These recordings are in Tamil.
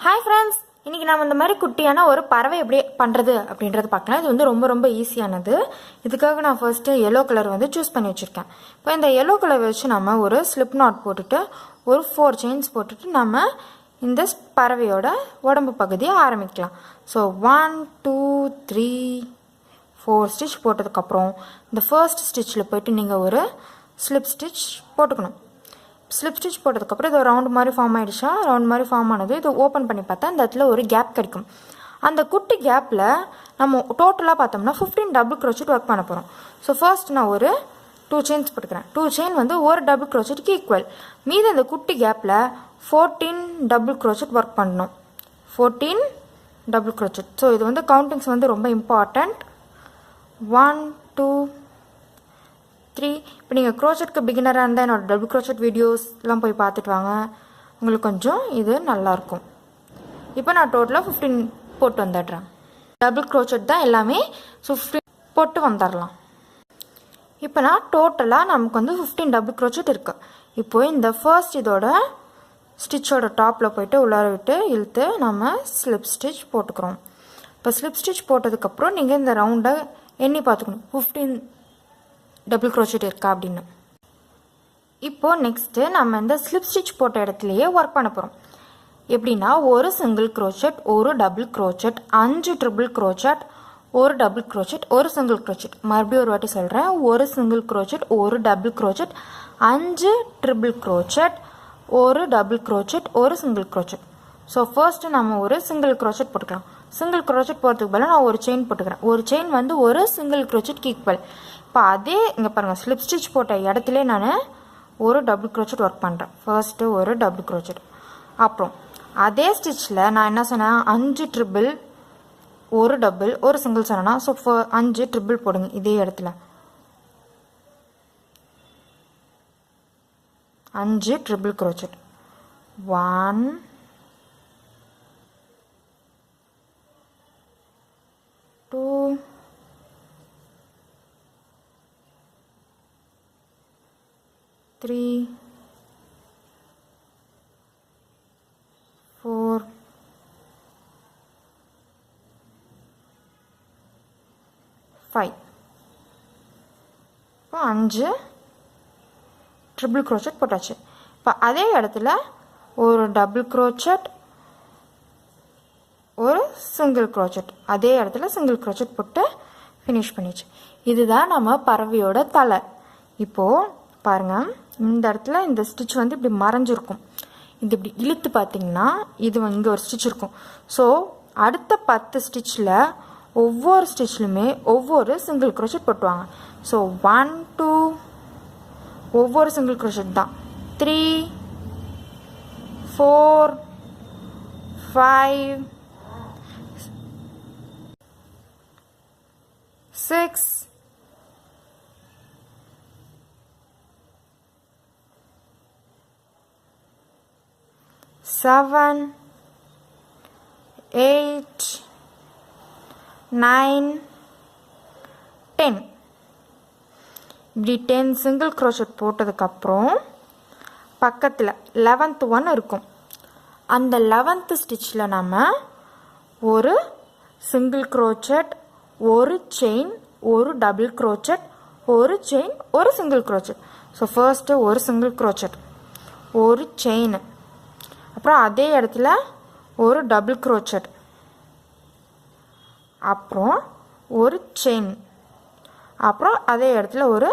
ஹாய் ஃப்ரெண்ட்ஸ், இன்றைக்கி நம்ம இந்த மாதிரி குட்டியான ஒரு பறவை எப்படி பண்ணுறது அப்படின்றது பார்க்கலாம். இது வந்து ரொம்ப ரொம்ப ஈஸியானது. இதுக்காக நான் ஃபர்ஸ்ட்டு எல்லோ கலர் வந்து சூஸ் பண்ணி வச்சுருக்கேன். இப்போ இந்த எல்லோ கலர் வச்சு நம்ம ஒரு ஸ்லிப் நாட் போட்டுட்டு ஒரு 4 செயின்ஸ் போட்டுட்டு நம்ம இந்த பறவையோட உடம்பு பகுதியை ஆரம்பிக்கலாம். ஸோ 1 2 3 4 ஸ்டிச் போட்டதுக்கப்புறம் இந்த ஃபர்ஸ்ட் ஸ்டிச்சில் போய்ட்டு நீங்கள் ஒரு ஸ்லிப் ஸ்டிச் போட்டுக்கணும். ஸ்லிப் ஸ்டிச் போட்டதுக்கப்புறம் இது ஒரு ரவுண்ட் மாதிரி ஃபார்ம் ஆகிடுச்சா, ரவுண்ட் மாதிரி ஃபார்ம் ஆனது இது ஓப்பன் பண்ணி பார்த்தா இந்த இடத்துல ஒரு கேப் கிடைக்கும். அந்த குட்டி கேப்பில் நம்ம டோட்டலாக பார்த்தோம்னா 15 டபுள் க்ரோச்செட் ஒர்க் பண்ண போகிறோம். ஸோ ஃபர்ஸ்ட் நான் ஒரு 2 செயின்ஸ் போட்டுக்கிறேன். 2 செயின் வந்து ஒரு டபுள் க்ரோச்செட்டுக்கு ஈக்குவல். மீது இந்த குட்டி கேப்பில் 14 டபுள் க்ரோச்செட் ஒர்க் பண்ணணும். 14 டபுள் க்ரோச்செட். ஸோ இது வந்து கவுண்டிங்ஸ் வந்து ரொம்ப இம்பார்ட்டண்ட். 1 2 3. இப்போ நீங்கள் க்ரோச்செட்க்கு பிகினராக இருந்தால் என்னோட டபுள் க்ரோச்செட் வீடியோஸ்லாம் போய் பார்த்துட்டு வாங்க, உங்களுக்கு கொஞ்சம் இது நல்லாயிருக்கும். இப்போ நான் டோட்டலாக 15 போட்டு வந்துடுறேன். டபுள் க்ரோச்செட் தான் எல்லாமே. ஸோ 15 போட்டு வந்துடலாம். இப்போ நான் டோட்டலாக நமக்கு வந்து 15 டபுள் க்ரோச்செட் இருக்குது. இப்போது இந்த ஃபர்ஸ்ட் இதோட ஸ்டிச்சோட டாப்பில் போய்ட்டு உள்ளார விட்டு இழுத்து நம்ம ஸ்லிப் ஸ்டிச் போட்டுக்கிறோம். இப்போ ஸ்லிப் ஸ்டிச் போட்டதுக்கப்புறம் நீங்கள் இந்த ரவுண்டை எண்ணி பார்த்துக்கணும் 15 டபுள் க்ரோச்செட் இருக்கா அப்படின்னு. இப்போது நெக்ஸ்ட்டு நம்ம இந்த ஸ்லிப் ஸ்டிச் போட்ட இடத்துலையே ஒர்க் பண்ண போகிறோம். எப்படின்னா ஒரு சிங்கிள் க்ரோச்செட், ஒரு டபுள் க்ரோச்செட், 5 ட்ரிபிள் க்ரோச்செட், ஒரு டபுள் க்ரோச்செட், ஒரு சிங்கிள் க்ரோச்செட். மறுபடியும் ஒரு வாட்டி சொல்கிறேன், ஒரு சிங்கிள் க்ரோச்செட், ஒரு டபுள் க்ரோச்செட், 5 ட்ரிபிள் க்ரோச்செட், ஒரு டபுள் க்ரோச்செட், ஒரு சிங்கிள் க்ரோச்செட். ஸோ ஃபர்ஸ்ட்டு நம்ம ஒரு சிங்கிள் க்ரோச்செட் போட்டுக்கலாம். சிங்கிள் க்ரோச்செட் போகிறதுக்கு பதிலாக நான் ஒரு செயின் போட்டுக்கிறேன். ஒரு செயின் வந்து ஒரு சிங்கிள் க்ரோச்செட்க்கு ஈக்குவல். இப்போ அதே இங்கே பாருங்கள், ஸ்லிப் ஸ்டிச் போட்ட இடத்துல நான் ஒரு டபுள் க்ரோச்செட் ஒர்க் பண்ணுறேன். ஃபர்ஸ்ட்டு ஒரு டபுள் க்ரோச்செட். அப்புறம் அதே ஸ்டிச்சில் நான் என்ன சொன்னேன், 5 ட்ரிபிள், ஒரு டபுள், ஒரு சிங்கிள் சொன்னேன்னா, ஸோ 5 ட்ரிபிள் போடுங்க இதே இடத்துல. 5 ட்ரிபிள் க்ரோச்செட். 1 2 3 4 5. இப்போ 5 ட்ரிபிள் க்ரோச்செட் போட்டாச்சு. இப்போ அதே இடத்துல ஒரு டபுள் க்ரோச்செட், ஒரு சிங்கிள் க்ரோச்செட், அதே இடத்துல சிங்கிள் க்ரோச்செட் போட்டு ஃபினிஷ் பண்ணிச்சு. இதுதான் நம்ம பறவையோட தலை. இப்போது பாருங்கள், இந்த இடத்துல இந்த ஸ்டிச் வந்து இப்படி மறைஞ்சிருக்கும். இது இப்படி இழுத்து பார்த்தீங்கன்னா இது இங்கே ஒரு ஸ்டிச் இருக்கும். ஸோ அடுத்த 10 ஸ்டிச்சில் ஒவ்வொரு ஸ்டிச்லையுமே ஒவ்வொரு சிங்கிள் க்ரோச்செட் போட்டுவாங்க. ஸோ 1 2 ஒவ்வொரு சிங்கிள் க்ரோச்செட் தான். 3 4 5 6 7 8 9 10. இப்படி 10 சிங்கிள் க்ரோச்செட் போட்டதுக்கப்புறம் பக்கத்தில் 11th ஒன் இருக்கும். அந்த 11th ஸ்டிச்சில் நம்ம ஒரு சிங்கிள் க்ரோச்செட், ஒரு செயின், ஒரு டபுள் க்ரோச்செட், ஒரு செயின், ஒரு சிங்கிள் க்ரோச்செட். ஸோ ஃபர்ஸ்ட்டு ஒரு சிங்கிள் க்ரோச்செட், ஒரு செயின், அப்புறம் அதே இடத்துல ஒரு டபுள் க்ரோச்செட், அப்புறம் ஒரு செயின், அப்புறம் அதே இடத்துல ஒரு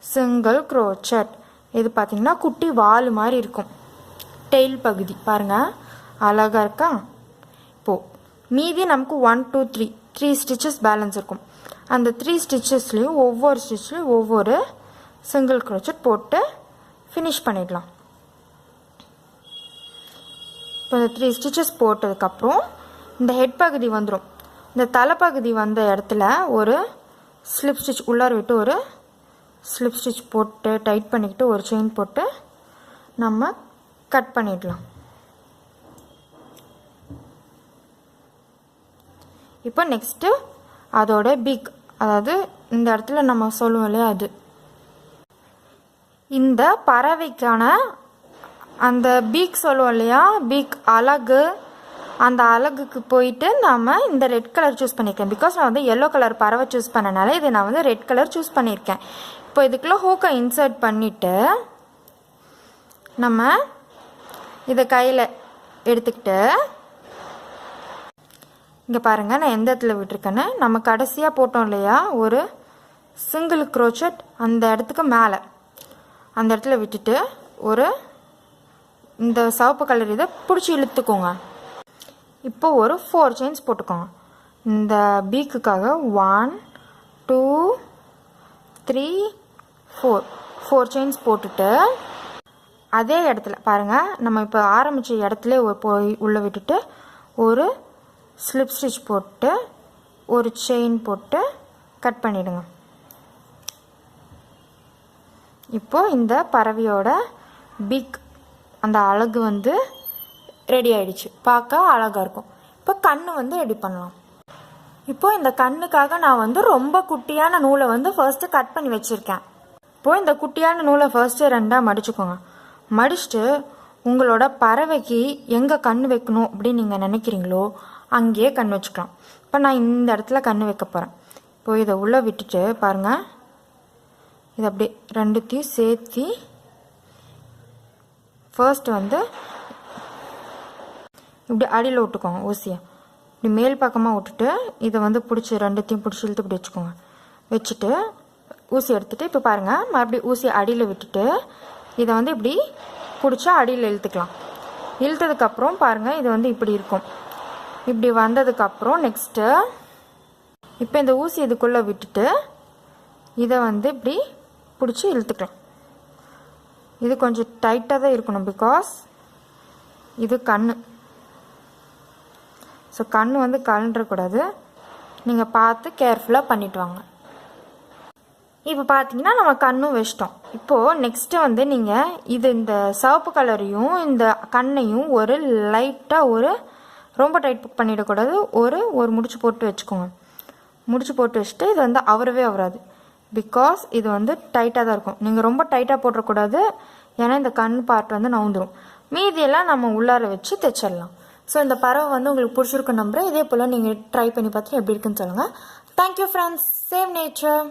சிங்கிள் க்ரோச்செட். இது பார்த்திங்கன்னா குட்டி வால் மாதிரி இருக்கும், டெயில் பகுதி பாருங்கள், அழகாக இருக்கா. இப்போது மீதி நமக்கு 1 2 3 ஸ்டிச்சஸ் பேலன்ஸ் இருக்கும். அந்த 3 ஸ்டிச்சஸ்லேயும் ஒவ்வொரு ஸ்டிச்லேயும் ஒவ்வொரு சிங்கிள் க்ரோச்செட் போட்டு ஃபினிஷ் பண்ணிடலாம். இப்போ இந்த 3 ஸ்டிச்சஸ் போட்டதுக்கப்புறம் இந்த ஹெட் பகுதி வந்துடும். இந்த தலைப்பகுதி வந்த இடத்துல ஒரு ஸ்லிப் ஸ்டிச் உள்ளார விட்டு ஒரு ஸ்லிப் ஸ்டிச் போட்டு டைட் பண்ணிக்கிட்டு ஒரு செயின் போட்டு நம்ம கட் பண்ணிடலாம். இப்போ நெக்ஸ்ட்டு அதோட பீக், அதாவது இந்த இடத்துல நம்ம சொல்லுவோம் இல்லையா, அது இந்த பறவைக்கான அந்த பீக் சொல்லுவோம் இல்லையா, பீக் அலகு அந்த அலகுக்கு போயிட்டு நாம் இந்த ரெட் கலர் சூஸ் பண்ணியிருக்கேன். பிகாஸ் நான் வந்து எல்லோ கலர் பறவை சூஸ் பண்ணனால இது நான் வந்து ரெட் கலர் சூஸ் பண்ணியிருக்கேன். இப்போ இதுக்குள்ளே ஹூக்கை இன்சர்ட் பண்ணிவிட்டு நம்ம இதை கையில் எடுத்துக்கிட்டு இங்கே பாருங்கள் நான் எந்த இடத்துல விட்டுருக்கேன்னு, நம்ம கடைசியாக போட்டோம் இல்லையா ஒரு சிங்கிள் crochet, அந்த இடத்துக்கு மேலே அந்த இடத்துல விட்டுட்டு ஒரு இந்த சிவப்பு கலர் இதை பிடிச்சி இழுத்துக்கோங்க. இப்போ ஒரு 4 செயின்ஸ் போட்டுக்கோங்க. இந்த பீக்குக்காக 1 2 3 4 செயின்ஸ் போட்டுட்டு அதே இடத்துல பாருங்கள் நம்ம இப்போ ஆரம்பித்த இடத்துல போய் உள்ளே விட்டுட்டு ஒரு ஸ்லிப் ஸ்டிச் போட்டு ஒரு செயின் போட்டு கட் பண்ணிவிடுங்க. இப்போது இந்த பறவையோட பீக் அந்த அழகு வந்து ரெடி ஆகிடுச்சு. பார்க்க அழகாக இருக்கும். இப்போ கண் வந்து ரெடி பண்ணலாம். இப்போது இந்த கண்ணுக்காக நான் வந்து ரொம்ப குட்டியான நூலை வந்து ஃபர்ஸ்ட்டு கட் பண்ணி வச்சுருக்கேன். இப்போது இந்த குட்டியான நூலை ஃபர்ஸ்ட்டு 2ஆக மடிச்சுக்கோங்க. மடிச்சுட்டு உங்களோட பறவைக்கு எங்கே கண் வைக்கணும் அப்படின்னு நீங்கள் நினைக்கிறீங்களோ அங்கேயே கண் வச்சுக்கலாம். இப்போ நான் இந்த இடத்துல கண் வைக்க போகிறேன். இப்போ இதை உள்ளே விட்டுட்டு பாருங்கள், இதை அப்படியே ரெண்டுத்தையும் சேர்த்து ஃபர்ஸ்ட் வந்து இப்படி அடியில் விட்டுக்கோங்க. ஊசியை இப்படி மேல் பக்கமாக விட்டுட்டு இதை வந்து பிடிச்சி ரெண்டுத்தையும் பிடிச்சி இழுத்து இப்படி வச்சுக்கோங்க. வச்சுட்டு ஊசி எடுத்துகிட்டு இப்போ பாருங்கள் மறுபடியும் ஊசியை அடியில் விட்டுட்டு இதை வந்து இப்படி பிடிச்சா அடியில் இழுத்துக்கலாம். இழுத்ததுக்கப்புறம் பாருங்கள் இது வந்து இப்படி இருக்கும். இப்படி வந்ததுக்கப்புறம் நெக்ஸ்ட்டு இப்போ இந்த ஊசி இதுக்குள்ளே விட்டுட்டு இதை வந்து இப்படி பிடிச்சி இழுத்துக்கலாம். இது கொஞ்சம் டைட்டாக தான் இருக்கணும், பிகாஸ் இது கண். ஸோ கண் வந்து கலண்டுறக்கூடாது. நீங்கள் பார்த்து கேர்ஃபுல்லாக பண்ணிட்டு வாங்க. இப்போ பார்த்தீங்கன்னா நம்ம கண்ணும் வச்சிட்டோம். இப்போது நெக்ஸ்ட்டு வந்து நீங்கள் இது இந்த சிவப்பு கலரையும் இந்த கண்ணையும் ஒரு லைட்டாக ஒரு ரொம்ப டைட் பண்ணிடக்கூடாது. ஒரு முடிச்சு போட்டு வச்சுக்கோங்க. முடிச்சு போட்டு வச்சுட்டு இது வந்து அவராது. பிகாஸ் இது வந்து டைட்டாக தான் இருக்கும். நீங்கள் ரொம்ப டைட்டாக போட்டுறக்கூடாது, ஏன்னா இந்த கண் பார்ட் வந்து நவுந்துடும். மீதியெல்லாம் நம்ம உள்ளார வச்சு தைச்சிடலாம். ஸோ இந்த பறவை வந்து உங்களுக்கு பிடிச்சிருக்க நம்புறேன். இதே போல் நீங்கள் ட்ரை பண்ணி பார்த்துட்டு எப்படி இருக்குன்னு சொல்லுங்கள். Thank you friends. Save nature.